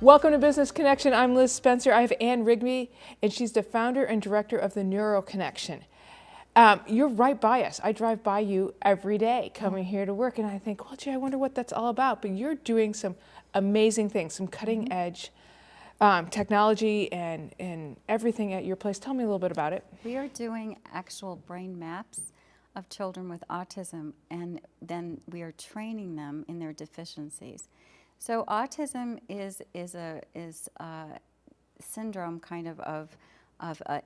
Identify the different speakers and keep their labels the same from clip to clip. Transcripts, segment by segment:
Speaker 1: Welcome to Business Connection. I'm Liz Spencer. I have Ann Rigby, and she's the founder and director of the NeuroConnection. You're right by us. I drive by you every day coming here to work, and I think, well, gee, I wonder what that's all about. But you're doing some amazing things, some cutting edge technology and everything at your place. Tell me a little bit about it.
Speaker 2: We are doing actual brain maps of children with autism, and then we are training them in their deficiencies. So autism is a syndrome kind of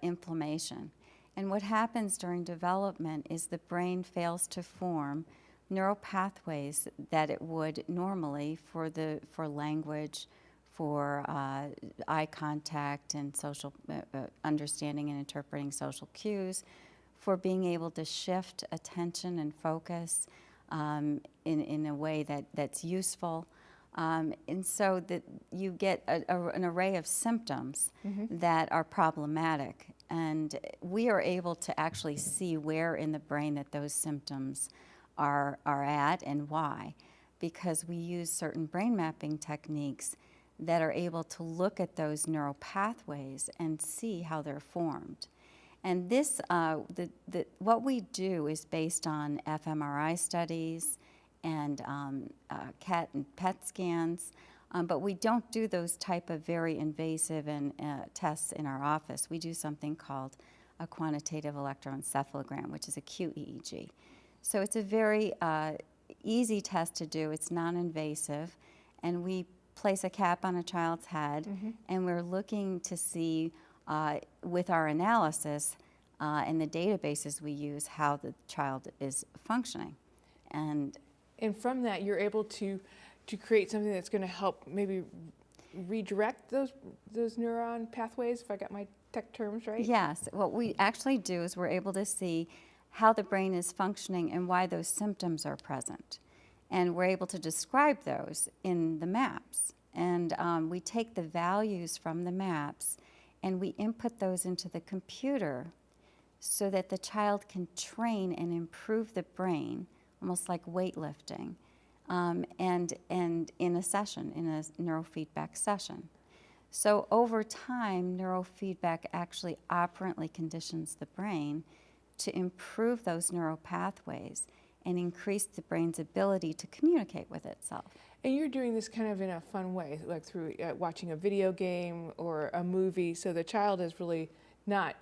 Speaker 2: inflammation. And what happens during development is the brain fails to form neural pathways that it would normally for language, for eye contact and social understanding and interpreting social cues, for being able to shift attention and focus in a way that's useful. And so that you get an array of symptoms that are problematic. And we are able to actually see where in the brain that those symptoms are at and why, because we use certain brain mapping techniques that are able to look at those neural pathways and see how they're formed. And this, what we do is based on fMRI studies and CAT and PET scans, but we don't do those type of very invasive tests in our office. We do something called a quantitative electroencephalogram, which is a QEEG. So it's a very easy test to do. It's non-invasive, and we place a cap on a child's head, and we're looking to see with our analysis and the databases we use how the child is functioning.
Speaker 1: And from that, you're able to create something that's going to help maybe redirect those neuron pathways, if I got my tech terms right?
Speaker 2: Yes. What we actually do is we're able to see how the brain is functioning and why those symptoms are present. And we're able to describe those in the maps. And we take the values from the maps and we input those into the computer so that the child can train and improve the brain, almost like weightlifting, and in a session, in a neurofeedback session. So over time, neurofeedback actually operantly conditions the brain to improve those neural pathways and increase the brain's ability to communicate with itself.
Speaker 1: And you're doing this kind of in a fun way, like through watching a video game or a movie, so the child is really not,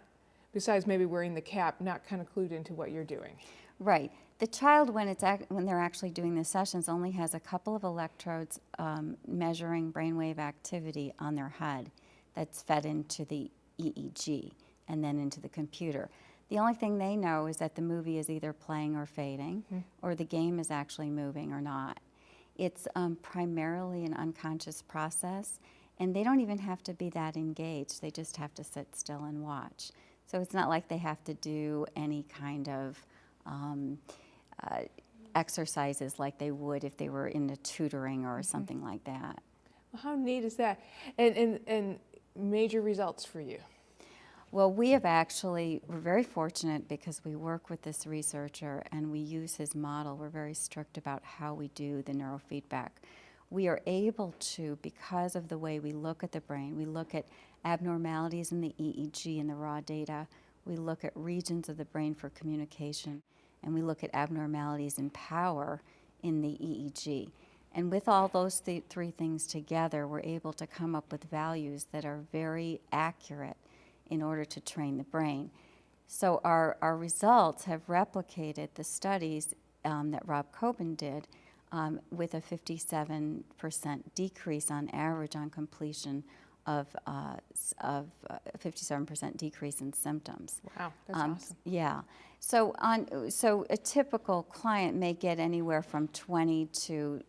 Speaker 1: besides maybe wearing the cap, not kind of clued into what you're doing.
Speaker 2: Right. The child, when they're actually doing the sessions, only has a couple of electrodes measuring brainwave activity on their head that's fed into the EEG and then into the computer. The only thing they know is that the movie is either playing or fading, or the game is actually moving or not. It's primarily an unconscious process, and they don't even have to be that engaged. They just have to sit still and watch. So it's not like they have to do any kind of exercises like they would if they were into tutoring or something like that.
Speaker 1: Well, how neat is that? And major results for you?
Speaker 2: Well, we're very fortunate because we work with this researcher and we use his model. We're very strict about how we do the neurofeedback. We are able to, because of the way we look at the brain, we look at abnormalities in the EEG and the raw data, we look at regions of the brain for communication, and we look at abnormalities in power in the EEG. And with all those three things together, we're able to come up with values that are very accurate in order to train the brain. So our results have replicated the studies that Rob Coben did with a 57% decrease on average on completion of 57% decrease in symptoms.
Speaker 1: Wow, that's awesome.
Speaker 2: Yeah. So a typical client may get anywhere from 20 to